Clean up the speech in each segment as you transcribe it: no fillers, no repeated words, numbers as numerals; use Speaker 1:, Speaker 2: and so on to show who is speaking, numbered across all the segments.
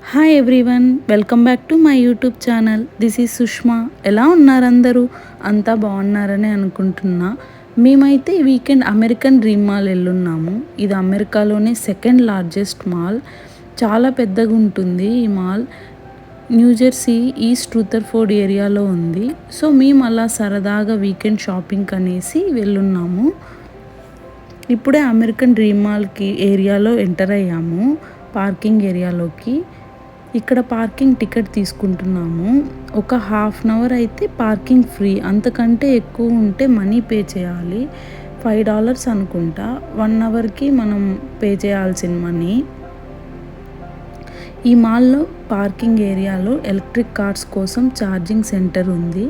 Speaker 1: Hi everyone, welcome back to my YouTube channel. This is Sushma. ఎలా ఉన్నారు అందరూ? అంతా బాగున్నారని అనుకుంటున్నా. మేమైతే ఈ వీకెండ్ అమెరికన్ డ్రీమ్ మాల్ వెళ్ళున్నాము. ఇది అమెరికాలోనే సెకండ్ లార్జెస్ట్ మాల్. చాలా పెద్దగా ఉంటుంది ఈ మాల్. న్యూజెర్సీ ఈస్ట్ రుదర్ఫోర్డ్ ఏరియాలో ఉంది. సో మేము అలా సరదాగా వీకెండ్ షాపింగ్ అనేసి వెళ్ళున్నాము. ఇప్పుడే అమెరికన్ డ్రీమ్ మాల్కి ఏరియాలో ఎంటర్ అయ్యాము, పార్కింగ్ ఏరియాలోకి. ఇక్కడ పార్కింగ్ టికెట్ తీసుకుంటున్నాము. ఒక ½ అయితే పార్కింగ్ ఫ్రీ, అంతకంటే ఎక్కువ ఉంటే మనీ పే చేయాలి. $5 అనుకుంటా 1 అవర్కి మనం పే చేయాల్సిన మనీ. ఈ మాల్లో పార్కింగ్ ఏరియాలో ఎలక్ట్రిక్ కార్స్ కోసం ఛార్జింగ్ సెంటర్ ఉంది.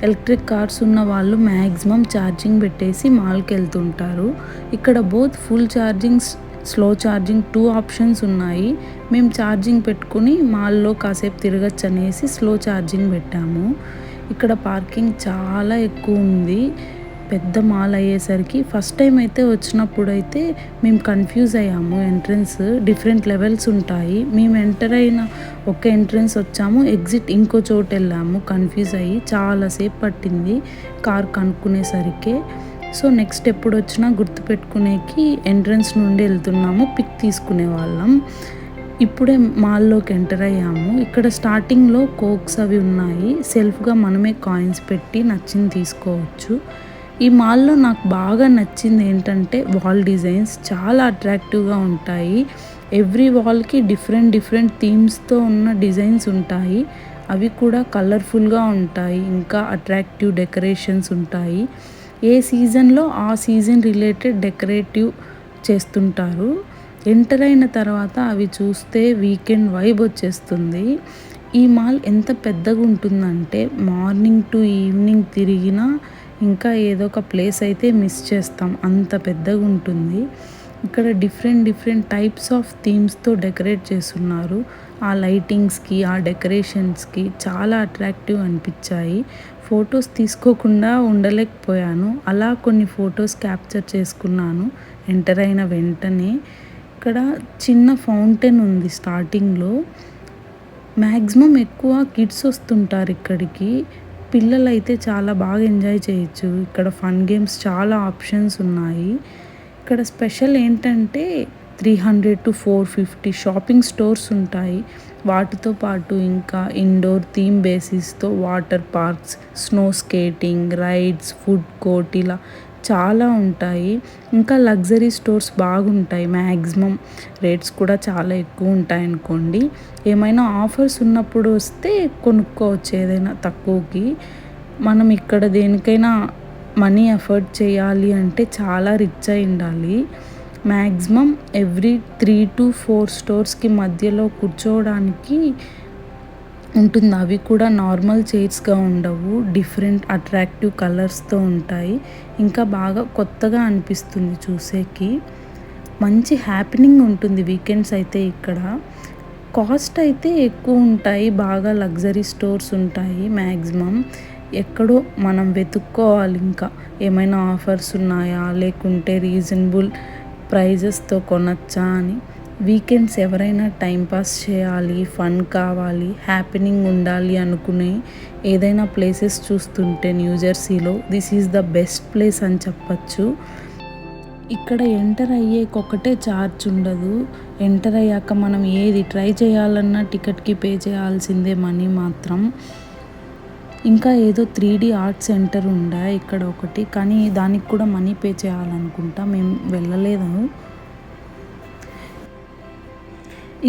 Speaker 1: ఎలక్ట్రిక్ కార్స్ ఉన్న వాళ్ళు మ్యాక్సిమం ఛార్జింగ్ పెట్టేసి మాల్కి వెళ్తుంటారు. ఇక్కడ both full charging, slow charging 2 options ఉన్నాయి. మేము ఛార్జింగ్ పెట్టుకుని మాల్లో కాసేపు తిరగచ్చు అనేసి స్లో ఛార్జింగ్ పెట్టాము. ఇక్కడ పార్కింగ్ చాలా ఎక్కువ ఉంది. పెద్ద మాల్ అయ్యేసరికి ఫస్ట్ టైం అయితే వచ్చినప్పుడు అయితే మేము కన్ఫ్యూజ్ అయ్యాము. ఎంట్రన్స్ డిఫరెంట్ లెవెల్స్ ఉంటాయి. మేము ఎంటర్ అయిన ఒక ఎంట్రన్స్ వచ్చాము, ఎగ్జిట్ ఇంకో చోటు వెళ్ళాము. కన్ఫ్యూజ్ అయ్యి చాలాసేపు పట్టింది కార్ కనుక్కునేసరికి. సో నెక్స్ట్ ఎప్పుడు వచ్చినా గుర్తుపెట్టుకునేకి ఎంట్రన్స్ నుండి వెళ్తున్నాము, పిక్ తీసుకునే వాళ్ళం. ఇప్పుడే మాల్లోకి ఎంటర్ అయ్యాము. ఇక్కడ స్టార్టింగ్లో కోక్స్ అవి ఉన్నాయి. సెల్ఫ్గా మనమే కాయిన్స్ పెట్టి నచ్చింది తీసుకోవచ్చు. ఈ మాల్లో నాకు బాగా నచ్చింది ఏంటంటే వాల్ డిజైన్స్ చాలా అట్రాక్టివ్గా ఉంటాయి. ఎవ్రీ వాల్కి డిఫరెంట్ థీమ్స్తో ఉన్న డిజైన్స్ ఉంటాయి. అవి కూడా కలర్ఫుల్గా ఉంటాయి. ఇంకా అట్రాక్టివ్ డెకరేషన్స్ ఉంటాయి. ఏ సీజన్లో ఆ సీజన్ రిలేటెడ్ డెకరేటివ్ చేస్తుంటారు. ఎంటర్ అయిన తర్వాత అవి చూస్తే వీకెండ్ వైబ్ వచ్చేస్తుంది. ఈ మాల్ ఎంత పెద్దగా ఉంటుందంటే మార్నింగ్ టు ఈవినింగ్ తిరిగినా ఇంకా ఏదో ఒక ప్లేస్ అయితే మిస్ చేస్తాం, అంత పెద్దగా ఉంటుంది. ఇక్కడ డిఫరెంట్ టైప్స్ ఆఫ్ థీమ్స్తో డెకరేట్ చేస్తున్నారు. ఆ లైటింగ్స్కి, ఆ డెకరేషన్స్కి చాలా అట్రాక్టివ్ అనిపించాయి. ఫొటోస్ తీసుకోకుండా ఉండలేకపోయాను. అలా కొన్ని ఫొటోస్ క్యాప్చర్ చేసుకున్నాను ఎంటర్ అయిన వెంటనే. ఇక్కడ చిన్న ఫౌంటైన్ ఉంది స్టార్టింగ్లో. మ్యాక్సిమం ఎక్కువ కిడ్స్ వస్తుంటారు ఇక్కడికి. పిల్లలైతే చాలా బాగా ఎంజాయ్ చేయొచ్చు. ఇక్కడ ఫన్ గేమ్స్ చాలా ఆప్షన్స్ ఉన్నాయి. ఇక్కడ స్పెషల్ ఏంటంటే 300 to 450 షాపింగ్ స్టోర్స్ ఉంటాయి. వాటితో పాటు ఇంకా ఇండోర్ థీమ్ బేసిస్తో water parks, snow skating, rides, food court ఇలా చాలా ఉంటాయి. ఇంకా లగ్జరీ స్టోర్స్ బాగుంటాయి. మ్యాక్సిమం రేట్స్ కూడా చాలా ఎక్కువ ఉంటాయి అనుకోండి. ఏమైనా ఆఫర్స్ ఉన్నప్పుడు వస్తే కొనుక్కోవచ్చు ఏదైనా తక్కువకి. మనం ఇక్కడ దేనికైనా మనీ ఎఫర్ట్ చేయాలి అంటే చాలా రిచ్ అయి ఉండాలి. మ్యాక్సిమం ఎవ్రీ 3 to 4 స్టోర్స్కి మధ్యలో కూర్చోవడానికి ఉంటుంది. అవి కూడా నార్మల్ చైర్స్గా ఉండవు, డిఫరెంట్ అట్రాక్టివ్ కలర్స్తో ఉంటాయి. ఇంకా బాగా కొత్తగా అనిపిస్తుంది చూసేకి. మంచి హ్యాపెనింగ్ ఉంటుంది వీకెండ్స్ అయితే ఇక్కడ. కాస్ట్ అయితే ఎక్కువ ఉంటాయి. బాగా లగ్జరీ స్టోర్స్ ఉంటాయి. మ్యాక్సిమం ఎక్కడో మనం వెతుక్కోవాలి ఇంకా ఏమైనా ఆఫర్స్ ఉన్నాయా, లేకుంటే రీజనబుల్ ప్రైజెస్తో కొనచ్చా అని. వీకెండ్స్ ఎవరైనా టైంపాస్ చేయాలి, ఫన్ కావాలి, హ్యాపెనింగ్ ఉండాలి అనుకునే ఏదైనా ప్లేసెస్ చూస్తుంటే న్యూజెర్సీలో this is the best place అని చెప్పచ్చు. ఇక్కడ ఎంటర్ అయ్యేకొకటే ఛార్జ్ ఉండదు. ఎంటర్ అయ్యాక మనం ఏది ట్రై చేయాలన్నా టికెట్కి పే చేయాల్సిందే మనీ మాత్రం. ఇంకా ఏదో 3D ఆర్ట్ సెంటర్ ఉందా ఇక్కడ ఒకటి, కానీ దానికి కూడా మనీ పే చేయాలనుకుంటా. మేము వెళ్ళలేదు.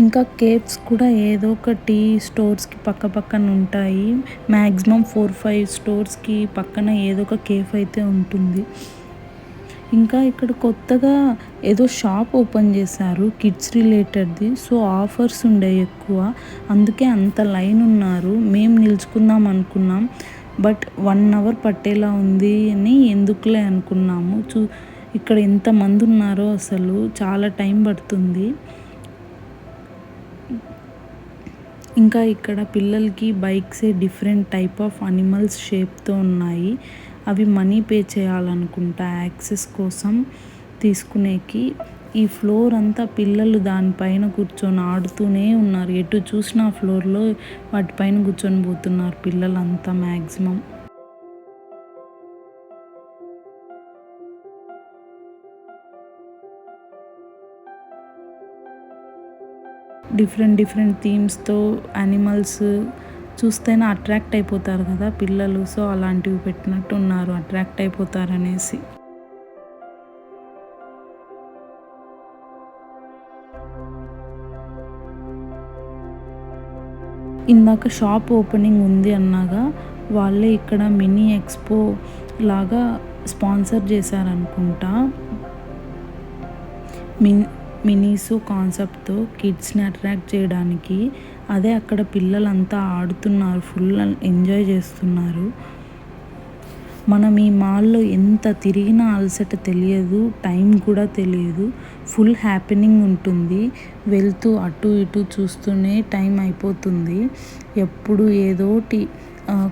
Speaker 1: ఇంకా కేఫ్స్ కూడా ఏదో ఒకటి స్టోర్స్కి పక్కన ఉంటాయి. మ్యాక్సిమం 4-5 స్టోర్స్కి పక్కన ఏదో ఒక కేఫ్ అయితే ఉంటుంది. ఇంకా ఇక్కడ కొత్తగా ఏదో షాప్ ఓపెన్ చేశారు కిడ్స్ రిలేటెడ్ది. సో ఆఫర్స్ ఉండే ఎక్కువ, అందుకే అంత లైన్ ఉన్నారు. మేము నిల్చుకుందాం అనుకున్నాం, బట్ 1 అవర్ పట్టేలా ఉంది అని ఎందుకులే అనుకున్నాము. ఇక్కడ ఎంతమంది ఉన్నారో అసలు చాలా టైం పడుతుంది. ఇంకా ఇక్కడ పిల్లలకి బైక్సే డిఫరెంట్ టైప్ ఆఫ్ అనిమల్స్ షేప్తో ఉన్నాయి. అవి మనీ పే చేయాలనుకుంటా యాక్సెస్ కోసం తీసుకునేకి. ఈ ఫ్లోర్ అంతా పిల్లలు దానిపైన కూర్చొని ఆడుతూనే ఉన్నారు. ఎటు చూసినా ఆ ఫ్లోర్‌లో వాటిపైన కూర్చొని పోతున్నారు పిల్లలంతా మ్యాక్సిమం. డిఫరెంట్ డిఫరెంట్ థీమ్స్‌తో యానిమల్స్ చూస్తేనే అట్రాక్ట్ అయిపోతారు కదా పిల్లలు. సో, అలాంటివి పెట్టినట్టు ఉన్నారు అట్రాక్ట్ అయిపోతారనేసి. ఇందాక షాప్ ఓపెనింగ్ ఉంది అన్నాగా, వాళ్ళే ఇక్కడ మినీ ఎక్స్‌పో లాగా స్పాన్సర్ చేశారనుకుంటా. మిన్ మినీసు కాన్సెప్ట్‌తో కిడ్స్‌ని అట్రాక్ట్ చేయడానికి. అదే అక్కడ పిల్లలంతా ఆడుతున్నారు. ఫుల్ ఎంజాయ్ చేస్తున్నారు. మనం ఈ మాల్‌లో ఎంత తిరిగినా అలసట తెలియదు. టైం కూడా తెలియదు. ఫుల్ హ్యాపెనింగ్ ఉంటుంది. వెళ్తూ అటు ఇటు చూస్తూనే టైం అయిపోతుంది. ఎప్పుడు ఏదోటి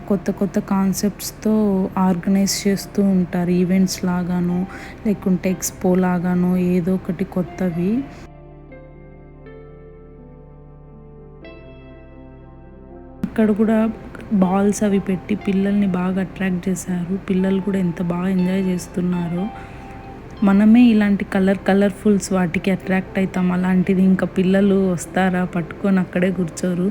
Speaker 1: కొత్త కొత్త కాన్సెప్ట్స్‌తో ఆర్గనైజ్ చేస్తూ ఉంటారు. ఈవెంట్స్ లాగానో, లేకుంటే ఎక్స్‌పో లాగానో ఏదో ఒకటి కొత్తవి. అక్కడ కూడా బాల్స్ అవి పెట్టి పిల్లల్ని బాగా అట్రాక్ట్ చేశారు. పిల్లలు కూడా ఎంత బాగా ఎంజాయ్ చేస్తున్నారో. మనమే ఇలాంటి కలర్‌ఫుల్స్ వాటికి అట్రాక్ట్ అయితాం. అలాంటిది ఇంకా పిల్లలు వస్తారా పట్టుకొని అక్కడే కూర్చోరు.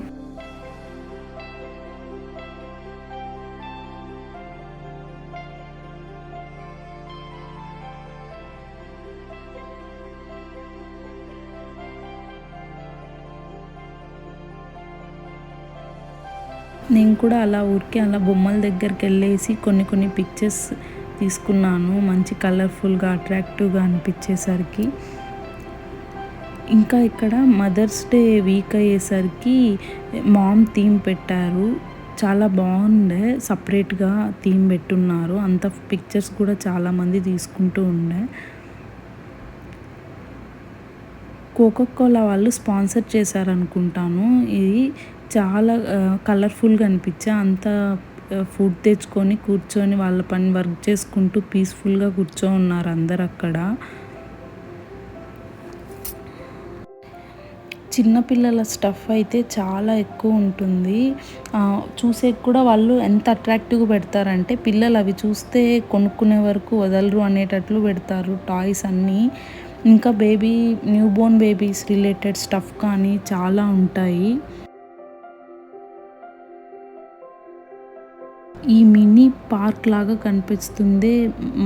Speaker 1: నేను కూడా అలా ఊరికే అలా బొమ్మల దగ్గరికెళ్ళేసి కొన్ని కొన్ని పిక్చర్స్ తీసుకున్నాను. మంచి కలర్‌ఫుల్‌గా, అట్రాక్టివ్‌గా అనిపించేసరికి. ఇంకా ఇక్కడ మదర్స్ డే వీక్ అయ్యేసరికి మామ్ థీమ్ పెట్టారు. చాలా బాగుండే. సెపరేట్‌గా థీమ్ పెట్టున్నారు. అంత పిక్చర్స్ కూడా చాలామంది తీసుకుంటూ ఉండే. కోకోకోలా వాళ్ళు స్పాన్సర్ చేశారనుకుంటాను. ఇది చాలా కలర్‌ఫుల్‌గా అనిపించా. అంతా ఫుడ్ తెచ్చుకొని కూర్చొని వాళ్ళ పని వర్క్ చేసుకుంటూ పీస్‌ఫుల్‌గా కూర్చోనున్నారు అందరక్కడ. చిన్న పిల్లల స్టఫ్ అయితే చాలా ఎక్కువ ఉంటుంది. చూసేకి కూడా వాళ్ళు ఎంత అట్రాక్టివ్‌గా పెడతారంటే పిల్లలు అవి చూస్తే కొనుక్కునే వరకు వదలరు అనేటట్లు పెడతారు టాయ్స్ అన్నీ. ఇంకా న్యూబోర్న్ బేబీస్ రిలేటెడ్ స్టఫ్ కానీ చాలా ఉంటాయి. ఈ మినీ పార్క్ లాగా కనిపిస్తుంది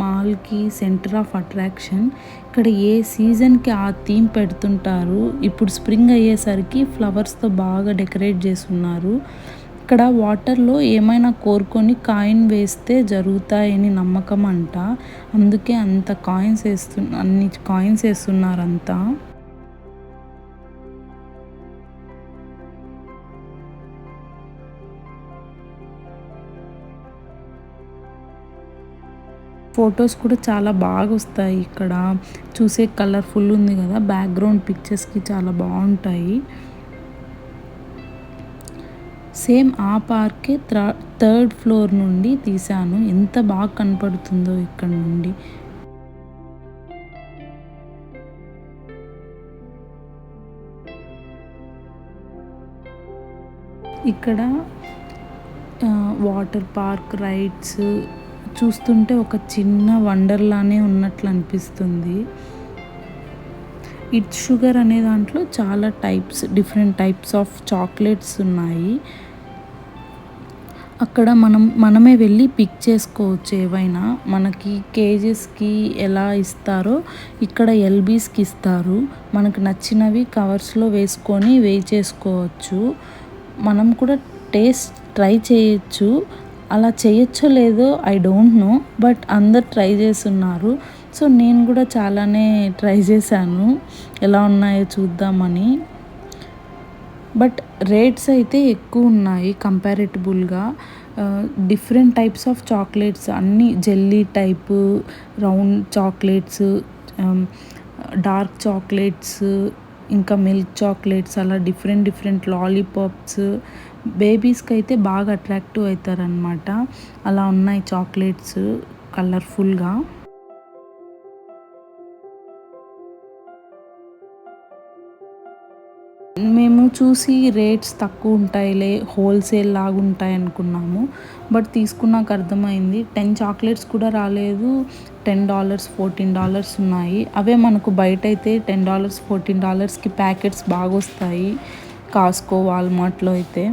Speaker 1: మాల్‌కి సెంటర్ ఆఫ్ అట్రాక్షన్. ఇక్కడ ఏ సీజన్‌కి ఆ థీమ్ పెడుతుంటారు. ఇప్పుడు స్ప్రింగ్ అయ్యేసరికి ఫ్లవర్స్‌తో బాగా డెకరేట్ చేసున్నారు. ఇక్కడ వాటర్‌లో ఏమైనా కోరుకొని కాయిన్ వేస్తే జరుగుతాయని నమ్మకం అంట. అందుకే అంత అన్ని కాయిన్స్ ఏస్తున్నారంతా. ఫొటోస్ కూడా చాలా బాగొస్తాయి ఇక్కడ. చూసే కలర్‌ఫుల్ ఉంది గదా! బ్యాక్‌గ్రౌండ్ పిక్చర్స్‌కి చాలా బావుంటాయి. సేమ్ ఆ పార్కే థర్డ్ ఫ్లోర్ నుండి తీశాను. ఎంత బాగా కనపడుతుందో ఇక్కడ నుండి. ఇక్కడ వాటర్ పార్క్ రైడ్స్ చూస్తుంటే ఒక చిన్న వండర్‌లానే ఉన్నట్లు అనిపిస్తుంది. ఇట్స్ షుగర్ అనే దాంట్లో చాలా డిఫరెంట్ టైప్స్ ఆఫ్ చాక్లెట్స్ ఉన్నాయి. అక్కడ మనమే వెళ్ళి పిక్ చేసుకోవచ్చు ఏవైనా. మనకి కేజెస్‌కి ఎలా ఇస్తారో ఇక్కడ ఎల్‌బీస్‌కి ఇస్తారు. మనకు నచ్చినవి కవర్స్‌లో వేసుకొని వేయి చేసుకోవచ్చు. మనం కూడా ట్రై చేయొచ్చు. అలా చేయొచ్చో లేదో ఐ డోంట్ నో. బట్ అందరు ట్రై చేసున్నారు. సో, నేను కూడా చాలానే ట్రై చేశాను. ఎలా ఉన్నాయో చూద్దామని. బట్ రేట్స్ అయితే ఎక్కువున్నాయి కంపారిటబుల్‌గా. డిఫరెంట్ టైప్స్ ఆఫ్ చాక్లెట్స్ అన్నీ jelly type, round chocolates, dark chocolates, ఇంకా మిల్క్ చాక్లెట్స్ అలా డిఫరెంట్ డిఫరెంట్ లాలీపాప్స్. బేబీస్‌కైతే బాగా అట్రాక్టివ్ అయితారనమాట. అలా ఉన్నాయి చాక్లెట్స్ కలర్‌ఫుల్‌గా. మేము చూసి రేట్స్ తక్కువ ఉంటాయిలే, హోల్సేల్ లాగా ఉంటాయి అనుకున్నాము. బట్ తీసుకున్నాక అర్థమైంది 10 చాక్లెట్స్ కూడా రాలేదు. $10 $14 ఉన్నాయి. అవే మనకు బయట అయితే $10 $14కి ప్యాకెట్స్ బాగొస్తాయి కాస్కో, వాల్మార్ట్‌లో అయితే.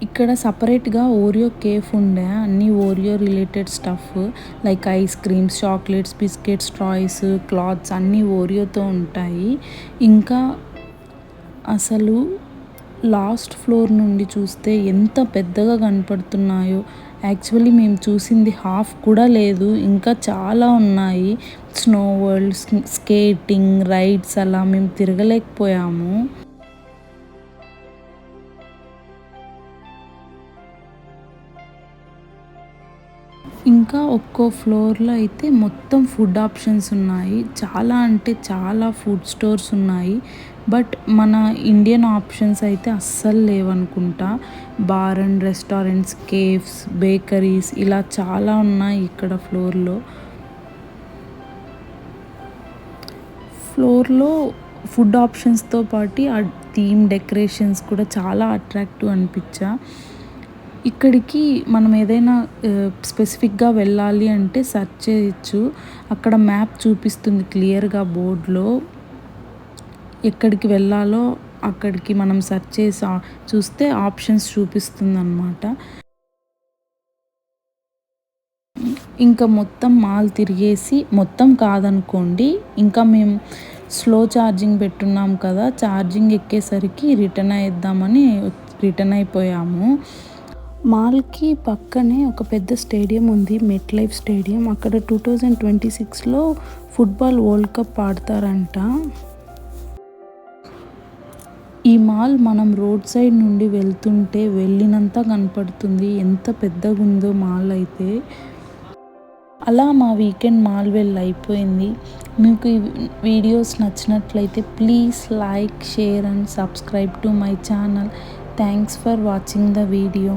Speaker 1: ఇక్కడ సపరేట్‌గా ఓరియో కేఫ్ ఉండే. అన్నీ Oreo related stuff like ice creams, chocolates, biscuits, toys, clothes అన్నీ ఓరియోతో ఉంటాయి. ఇంకా అసలు లాస్ట్ ఫ్లోర్ నుండి చూస్తే ఎంత పెద్దగా కనపడుతున్నాయో. యాక్చువల్లీ మేము చూసింది హాఫ్ కూడా లేదు. ఇంకా చాలా ఉన్నాయి. స్నో వరల్డ్, స్కేటింగ్, రైడ్స్ అలా మేము తిరగలేకపోయాము. ఇంకా ఒక్కో ఫ్లోర్‌లో అయితే మొత్తం ఫుడ్ ఆప్షన్స్ ఉన్నాయి. చాలా అంటే చాలా ఫుడ్ స్టోర్స్ ఉన్నాయి. బట్ మన ఇండియన్ ఆప్షన్స్ అయితే అస్సలు లేవనుకుంటా. Bar and restaurants, cafes, bakeries ఇలా చాలా ఉన్నాయి ఇక్కడ ఫ్లోర్‌లో ఫుడ్ ఆప్షన్స్‌తో పాటు ఆ థీమ్ డెకరేషన్స్ కూడా చాలా అట్రాక్టివ్ అనిపించా. ఇక్కడికి మనం ఏదైనా స్పెసిఫిక్‌గా వెళ్ళాలి అంటే సెర్చ్ చేయొచ్చు. అక్కడ మ్యాప్ చూపిస్తుంది క్లియర్‌గా బోర్డ్‌లో. ఎక్కడికి వెళ్ళాలో అక్కడికి మనం సెర్చ్ చేసి చూస్తే ఆప్షన్స్ చూపిస్తుందనమాట. ఇంకా మొత్తం మాల్ తిరిగేసి, మొత్తం కాదనుకోండి, ఇంకా మేము స్లో ఛార్జింగ్ పెట్టున్నాం కదా, ఛార్జింగ్ ఎక్కేసరికి రిటర్న్ అయిపోయాము. మాల్‌కి పక్కనే ఒక పెద్ద స్టేడియం ఉంది, మెట్ లైఫ్ స్టేడియం. అక్కడ 2026లో ఫుట్బాల్ వరల్డ్ కప్ ఆడతారంట. ఈ మాల్ మనం రోడ్ సైడ్ నుండి వెళ్తుంటే వెళ్ళినంత కనపడుతుంది. ఎంత పెద్దగుందో మాల్ అయితే. అలా మా వీకెండ్ మాల్ వెళ్ళి అయిపోయింది. మీకు ఈ వీడియోస్ నచ్చినట్లయితే please like, share and subscribe to my channel. Thanks for watching the video.